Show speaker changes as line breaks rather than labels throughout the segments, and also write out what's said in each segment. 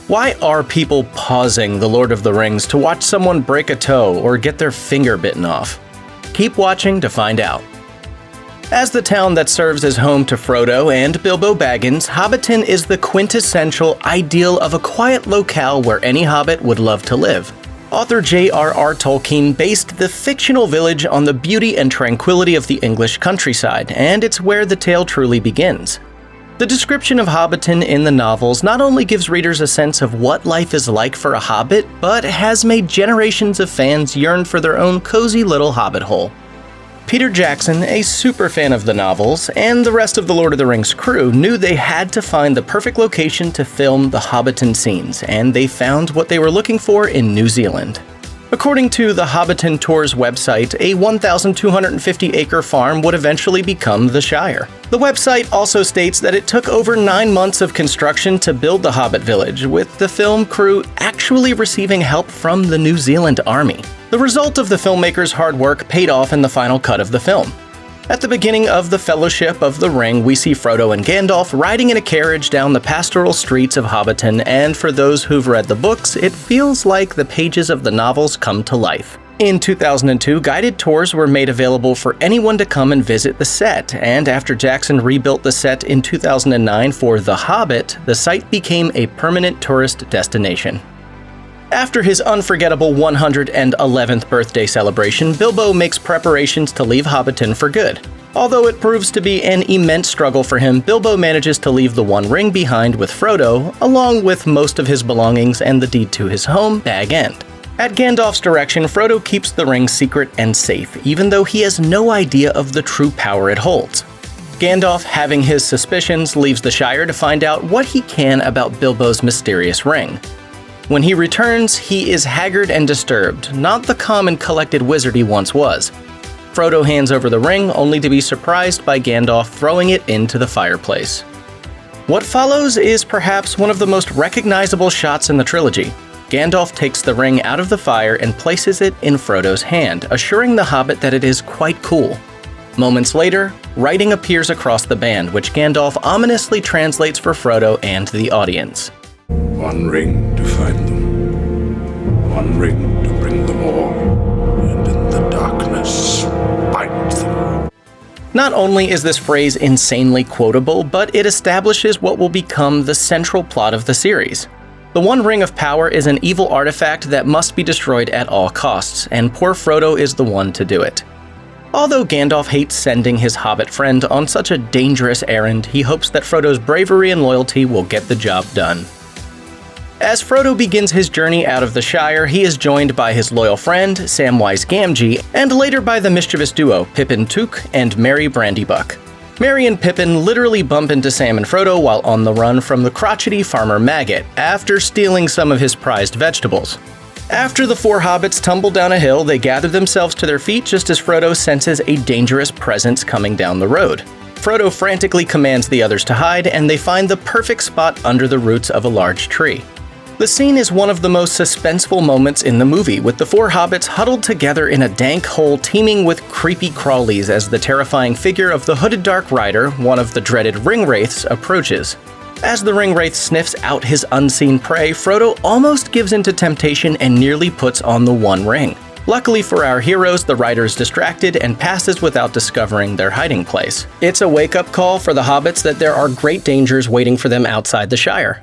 Why are people pausing The Lord of the Rings to watch someone break a toe or get their finger bitten off? Keep watching to find out. As the town that serves as home to Frodo and Bilbo Baggins, Hobbiton is the quintessential ideal of a quiet locale where any hobbit would love to live. Author J.R.R. Tolkien based the fictional village on the beauty and tranquility of the English countryside, and it's where the tale truly begins. The description of Hobbiton in the novels not only gives readers a sense of what life is like for a hobbit, but has made generations of fans yearn for their own cozy little hobbit hole. Peter Jackson, a super fan of the novels, and the rest of the Lord of the Rings crew knew they had to find the perfect location to film the Hobbiton scenes, and they found what they were looking for in New Zealand. According to the Hobbiton Tours website, a 1,250-acre farm would eventually become the Shire. The website also states that it took over 9 months of construction to build the Hobbit village, with the film crew actually receiving help from the New Zealand Army. The result of the filmmakers' hard work paid off in the final cut of the film. At the beginning of the Fellowship of the Ring, we see Frodo and Gandalf riding in a carriage down the pastoral streets of Hobbiton, and for those who've read the books, it feels like the pages of the novels come to life. In 2002, guided tours were made available for anyone to come and visit the set, and after Jackson rebuilt the set in 2009 for The Hobbit, the site became a permanent tourist destination. After his unforgettable 111th birthday celebration, Bilbo makes preparations to leave Hobbiton for good. Although it proves to be an immense struggle for him, Bilbo manages to leave the One Ring behind with Frodo, along with most of his belongings and the deed to his home, Bag End. At Gandalf's direction, Frodo keeps the ring secret and safe, even though he has no idea of the true power it holds. Gandalf, having his suspicions, leaves the Shire to find out what he can about Bilbo's mysterious ring. When he returns, he is haggard and disturbed, not the calm and collected wizard he once was. Frodo hands over the ring, only to be surprised by Gandalf throwing it into the fireplace. What follows is perhaps one of the most recognizable shots in the trilogy. Gandalf takes the ring out of the fire and places it in Frodo's hand, assuring the Hobbit that it is quite cool. Moments later, writing appears across the band, which Gandalf ominously translates for Frodo and the audience.
One ring to find them, one ring to bring them all, and in the darkness bind them.
Not only is this phrase insanely quotable, but it establishes what will become the central plot of the series. The One Ring of Power is an evil artifact that must be destroyed at all costs, and poor Frodo is the one to do it. Although Gandalf hates sending his hobbit friend on such a dangerous errand, he hopes that Frodo's bravery and loyalty will get the job done. As Frodo begins his journey out of the Shire, he is joined by his loyal friend, Samwise Gamgee, and later by the mischievous duo, Pippin Took and Merry Brandybuck. Merry and Pippin literally bump into Sam and Frodo while on the run from the crotchety farmer Maggot, after stealing some of his prized vegetables. After the four hobbits tumble down a hill, they gather themselves to their feet just as Frodo senses a dangerous presence coming down the road. Frodo frantically commands the others to hide, and they find the perfect spot under the roots of a large tree. The scene is one of the most suspenseful moments in the movie, with the four hobbits huddled together in a dank hole teeming with creepy crawlies as the terrifying figure of the hooded Dark Rider, one of the dreaded Ringwraiths, approaches. As the Ringwraith sniffs out his unseen prey, Frodo almost gives in to temptation and nearly puts on the One Ring. Luckily for our heroes, the rider is distracted and passes without discovering their hiding place. It's a wake-up call for the hobbits that there are great dangers waiting for them outside the Shire.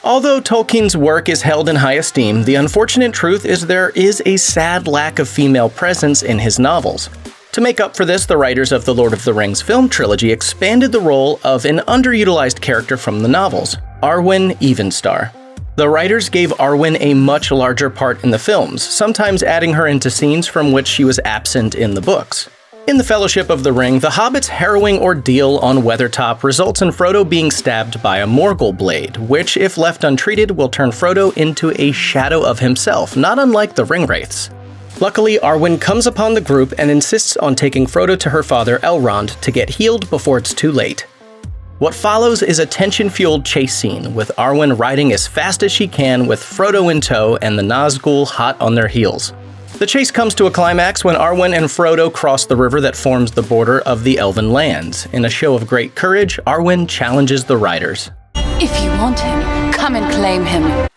Although Tolkien's work is held in high esteem, the unfortunate truth is there is a sad lack of female presence in his novels. To make up for this, the writers of the Lord of the Rings film trilogy expanded the role of an underutilized character from the novels, Arwen Evenstar. The writers gave Arwen a much larger part in the films, sometimes adding her into scenes from which she was absent in the books. In the Fellowship of the Ring, the Hobbit's harrowing ordeal on Weathertop results in Frodo being stabbed by a Morgul blade, which, if left untreated, will turn Frodo into a shadow of himself, not unlike the Ringwraiths. Luckily, Arwen comes upon the group and insists on taking Frodo to her father Elrond to get healed before it's too late. What follows is a tension-fueled chase scene, with Arwen riding as fast as she can with Frodo in tow and the Nazgul hot on their heels. The chase comes to a climax when Arwen and Frodo cross the river that forms the border of the Elven lands. In a show of great courage, Arwen challenges the riders.
If you want him, come Come and claim him.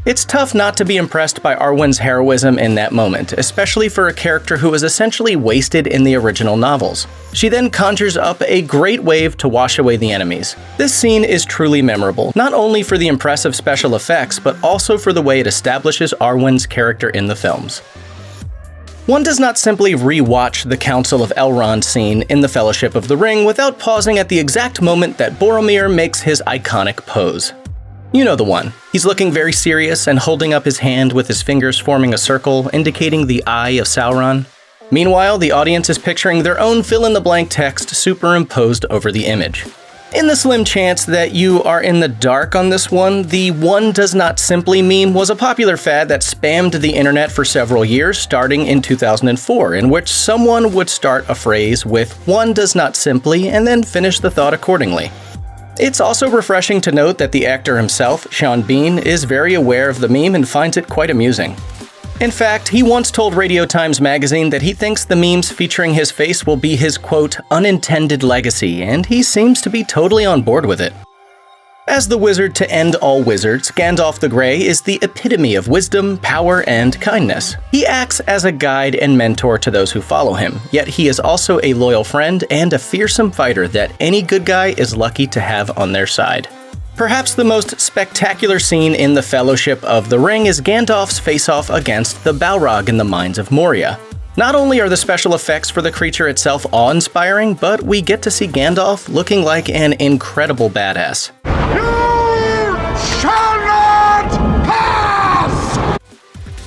It's tough not to be impressed by Arwen's heroism in that moment, especially for a character who was essentially wasted in the original novels. She then conjures up a great wave to wash away the enemies. This scene is truly memorable, not only for the impressive special effects, but also for the way it establishes Arwen's character in the films. One does not simply re-watch the Council of Elrond scene in the Fellowship of the Ring without pausing at the exact moment that Boromir makes his iconic pose. You know the one. He's looking very serious and holding up his hand with his fingers forming a circle, indicating the Eye of Sauron. Meanwhile, the audience is picturing their own fill-in-the-blank text superimposed over the image. In the slim chance that you are in the dark on this one, the "one does not simply" meme was a popular fad that spammed the internet for several years, starting in 2004, in which someone would start a phrase with "one does not simply" and then finish the thought accordingly. It's also refreshing to note that the actor himself, Sean Bean, is very aware of the meme and finds it quite amusing. In fact, he once told Radio Times magazine that he thinks the memes featuring his face will be his, quote, unintended legacy, and he seems to be totally on board with it. As the wizard to end all wizards, Gandalf the Grey is the epitome of wisdom, power, and kindness. He acts as a guide and mentor to those who follow him, yet he is also a loyal friend and a fearsome fighter that any good guy is lucky to have on their side. Perhaps the most spectacular scene in the Fellowship of the Ring is Gandalf's face-off against the Balrog in the Mines of Moria. Not only are the special effects for the creature itself awe-inspiring, but we get to see Gandalf looking like an incredible badass.
Shall not pass!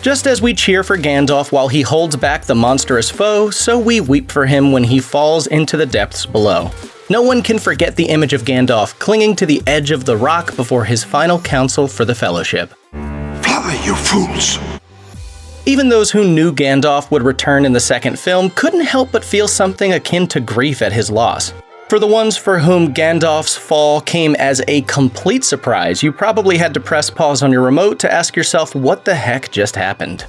Just as we cheer for Gandalf while he holds back the monstrous foe, so we weep for him when he falls into the depths below. No one can forget the image of Gandalf clinging to the edge of the rock before his final council for the Fellowship.
Fly, you fools!
Even those who knew Gandalf would return in the second film couldn't help but feel something akin to grief at his loss. For the ones for whom Gandalf's fall came as a complete surprise, you probably had to press pause on your remote to ask yourself what the heck just happened.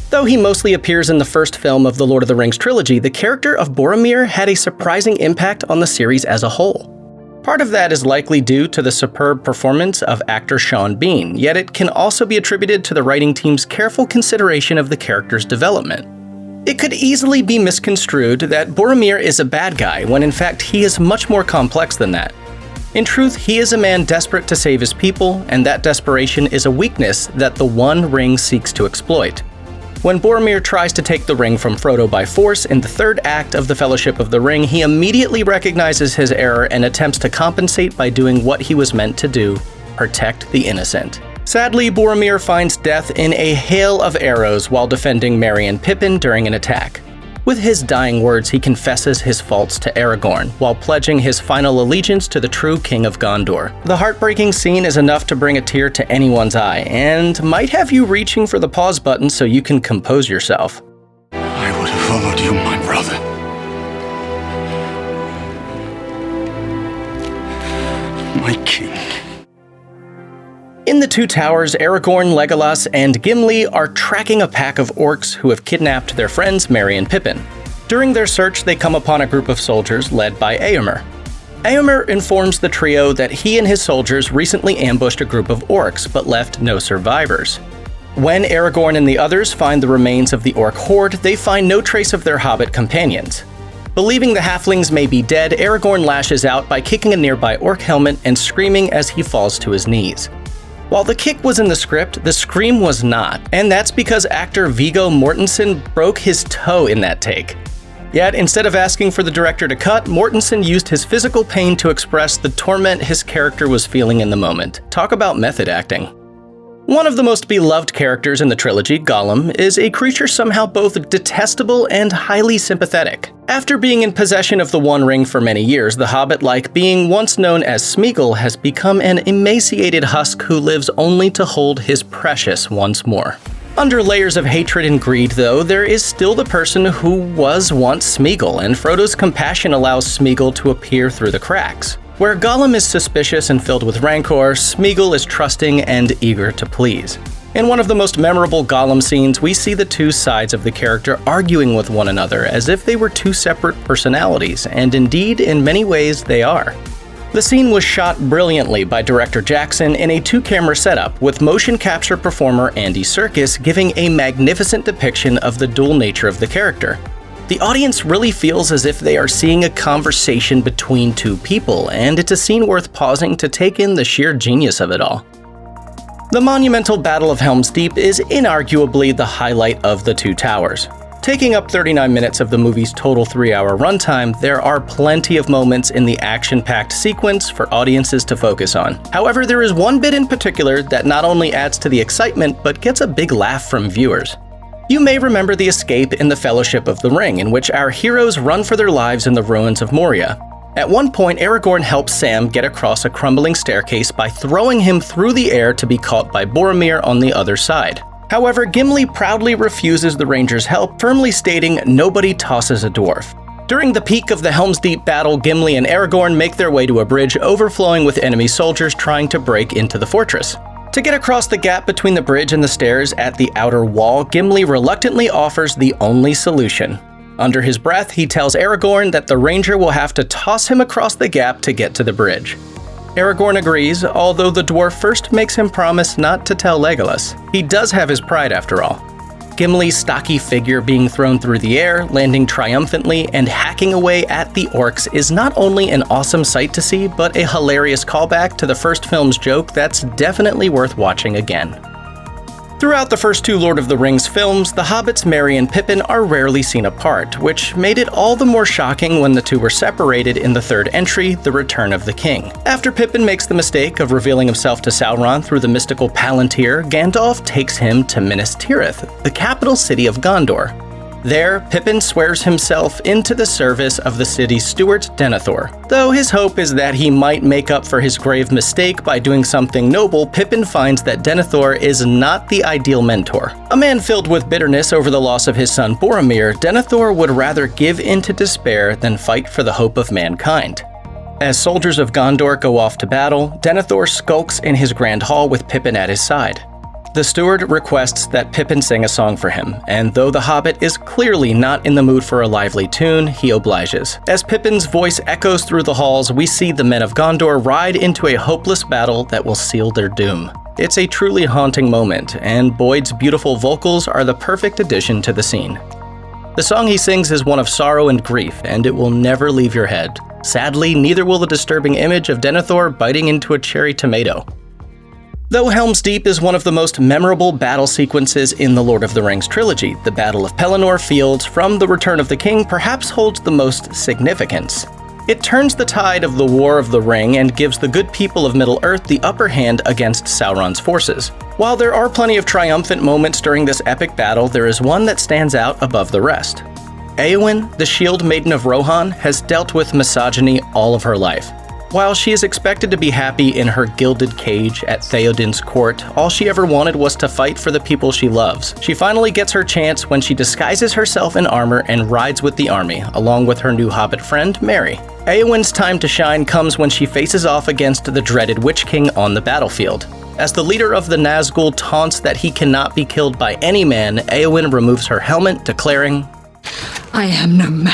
Though he mostly appears in the first film of the Lord of the Rings trilogy, the character of Boromir had a surprising impact on the series as a whole. Part of that is likely due to the superb performance of actor Sean Bean, yet it can also be attributed to the writing team's careful consideration of the character's development. It could easily be misconstrued that Boromir is a bad guy, when in fact he is much more complex than that. In truth, he is a man desperate to save his people, and that desperation is a weakness that the One Ring seeks to exploit. When Boromir tries to take the ring from Frodo by force in the third act of the Fellowship of the Ring, he immediately recognizes his error and attempts to compensate by doing what he was meant to do: protect the innocent. Sadly, Boromir finds death in a hail of arrows while defending Merry and Pippin during an attack. With his dying words, he confesses his faults to Aragorn, while pledging his final allegiance to the true King of Gondor. The heartbreaking scene is enough to bring a tear to anyone's eye, and might have you reaching for the pause button so you can compose yourself.
I would have followed you, my brother. My king.
In the Two Towers, Aragorn, Legolas, and Gimli are tracking a pack of orcs who have kidnapped their friends Merry and Pippin. During their search, they come upon a group of soldiers led by Eowyn. Eowyn informs the trio that he and his soldiers recently ambushed a group of orcs, but left no survivors. When Aragorn and the others find the remains of the orc horde, they find no trace of their hobbit companions. Believing the halflings may be dead, Aragorn lashes out by kicking a nearby orc helmet and screaming as he falls to his knees. While the kick was in the script, the scream was not, and that's because actor Viggo Mortensen broke his toe in that take. Yet, instead of asking for the director to cut, Mortensen used his physical pain to express the torment his character was feeling in the moment. Talk about method acting. One of the most beloved characters in the trilogy, Gollum, is a creature somehow both detestable and highly sympathetic. After being in possession of the One Ring for many years, the hobbit-like being once known as Smeagol has become an emaciated husk who lives only to hold his precious once more. Under layers of hatred and greed, though, there is still the person who was once Smeagol, and Frodo's compassion allows Smeagol to appear through the cracks. Where Gollum is suspicious and filled with rancor, Smeagol is trusting and eager to please. In one of the most memorable Gollum scenes, we see the two sides of the character arguing with one another as if they were two separate personalities, and indeed, in many ways, they are. The scene was shot brilliantly by director Jackson in a 2-camera setup, with motion capture performer Andy Serkis giving a magnificent depiction of the dual nature of the character. The audience really feels as if they are seeing a conversation between two people, and it's a scene worth pausing to take in the sheer genius of it all. The monumental Battle of Helm's Deep is inarguably the highlight of the Two Towers. Taking up 39 minutes of the movie's total 3-hour runtime, there are plenty of moments in the action-packed sequence for audiences to focus on. However, there is one bit in particular that not only adds to the excitement, but gets a big laugh from viewers. You may remember the escape in the Fellowship of the Ring, in which our heroes run for their lives in the ruins of Moria. At one point, Aragorn helps Sam get across a crumbling staircase by throwing him through the air to be caught by Boromir on the other side. However, Gimli proudly refuses the Rangers' help, firmly stating nobody tosses a dwarf. During the peak of the Helm's Deep battle, Gimli and Aragorn make their way to a bridge overflowing with enemy soldiers trying to break into the fortress. To get across the gap between the bridge and the stairs at the outer wall, Gimli reluctantly offers the only solution. Under his breath, he tells Aragorn that the Ranger will have to toss him across the gap to get to the bridge. Aragorn agrees, although the dwarf first makes him promise not to tell Legolas. He does have his pride after all. Gimli's stocky figure being thrown through the air, landing triumphantly, and hacking away at the orcs is not only an awesome sight to see, but a hilarious callback to the first film's joke that's definitely worth watching again. Throughout the first 2 Lord of the Rings films, the hobbits Merry and Pippin are rarely seen apart, which made it all the more shocking when the two were separated in the third entry, The Return of the King. After Pippin makes the mistake of revealing himself to Sauron through the mystical Palantir, Gandalf takes him to Minas Tirith, the capital city of Gondor. There, Pippin swears himself into the service of the city's steward, Denethor. Though his hope is that he might make up for his grave mistake by doing something noble, Pippin finds that Denethor is not the ideal mentor. A man filled with bitterness over the loss of his son Boromir, Denethor would rather give in to despair than fight for the hope of mankind. As soldiers of Gondor go off to battle, Denethor skulks in his grand hall with Pippin at his side. The steward requests that Pippin sing a song for him, and though the hobbit is clearly not in the mood for a lively tune, he obliges. As Pippin's voice echoes through the halls, we see the men of Gondor ride into a hopeless battle that will seal their doom. It's a truly haunting moment, and Boyd's beautiful vocals are the perfect addition to the scene. The song he sings is one of sorrow and grief, and it will never leave your head. Sadly, neither will the disturbing image of Denethor biting into a cherry tomato. Though Helm's Deep is one of the most memorable battle sequences in the Lord of the Rings trilogy, the Battle of Pelennor Fields from The Return of the King perhaps holds the most significance. It turns the tide of the War of the Ring and gives the good people of Middle-earth the upper hand against Sauron's forces. While there are plenty of triumphant moments during this epic battle, there is one that stands out above the rest. Eowyn, the Shield Maiden of Rohan, has dealt with misogyny all of her life. While she is expected to be happy in her gilded cage at Theoden's court, all she ever wanted was to fight for the people she loves. She finally gets her chance when she disguises herself in armor and rides with the army, along with her new hobbit friend, Merry. Eowyn's time to shine comes when she faces off against the dreaded Witch King on the battlefield. As the leader of the Nazgul taunts that he cannot be killed by any man, Eowyn removes her helmet, declaring,
"I am no man."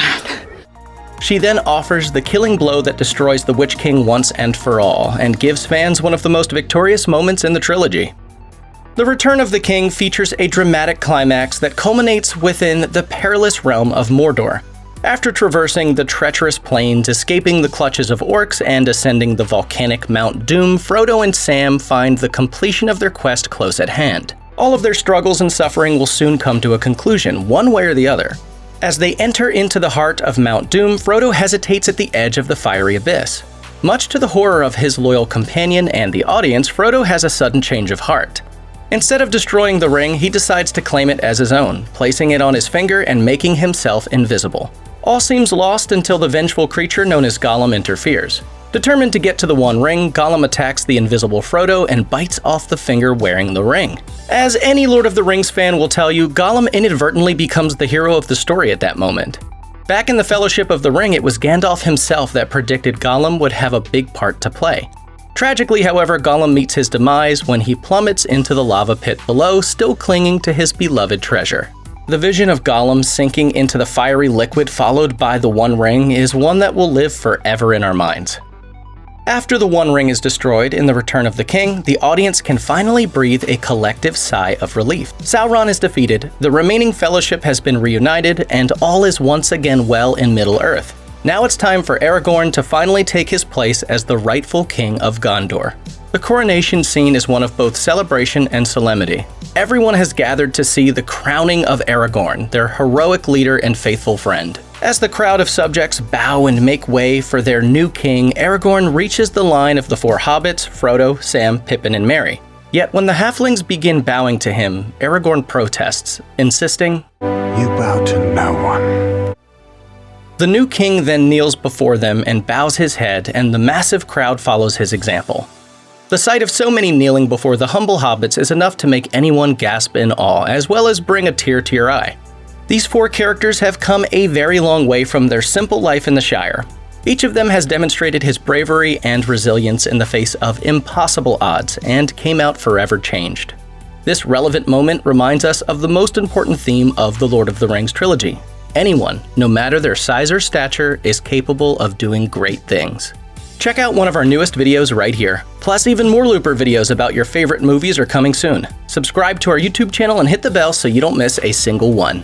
She then offers the killing blow that destroys the Witch King once and for all, and gives fans one of the most victorious moments in the trilogy. The Return of the King features a dramatic climax that culminates within the perilous realm of Mordor. After traversing the treacherous plains, escaping the clutches of orcs, and ascending the volcanic Mount Doom, Frodo and Sam find the completion of their quest close at hand. All of their struggles and suffering will soon come to a conclusion, one way or the other. As they enter into the heart of Mount Doom, Frodo hesitates at the edge of the fiery abyss. Much to the horror of his loyal companion and the audience, Frodo has a sudden change of heart. Instead of destroying the ring, he decides to claim it as his own, placing it on his finger and making himself invisible. All seems lost until the vengeful creature known as Gollum interferes. Determined to get to the One Ring, Gollum attacks the invisible Frodo and bites off the finger wearing the ring. As any Lord of the Rings fan will tell you, Gollum inadvertently becomes the hero of the story at that moment. Back in the Fellowship of the Ring, it was Gandalf himself that predicted Gollum would have a big part to play. Tragically, however, Gollum meets his demise when he plummets into the lava pit below, still clinging to his beloved treasure. The vision of Gollum sinking into the fiery liquid followed by the One Ring is one that will live forever in our minds. After the One Ring is destroyed in The Return of the King, the audience can finally breathe a collective sigh of relief. Sauron is defeated, the remaining Fellowship has been reunited, and all is once again well in Middle-earth. Now it's time for Aragorn to finally take his place as the rightful king of Gondor. The coronation scene is one of both celebration and solemnity. Everyone has gathered to see the crowning of Aragorn, their heroic leader and faithful friend. As the crowd of subjects bow and make way for their new king, Aragorn reaches the line of the four hobbits, Frodo, Sam, Pippin, and Merry. Yet when the halflings begin bowing to him, Aragorn protests, insisting,
You bow to no one.
The new king then kneels before them and bows his head, and the massive crowd follows his example. The sight of so many kneeling before the humble hobbits is enough to make anyone gasp in awe, as well as bring a tear to your eye. These four characters have come a very long way from their simple life in the Shire. Each of them has demonstrated his bravery and resilience in the face of impossible odds, and came out forever changed. This relevant moment reminds us of the most important theme of the Lord of the Rings trilogy. Anyone, no matter their size or stature, is capable of doing great things. Check out one of our newest videos right here. Plus, even more Looper videos about your favorite movies are coming soon. Subscribe to our YouTube channel and hit the bell so you don't miss a single one.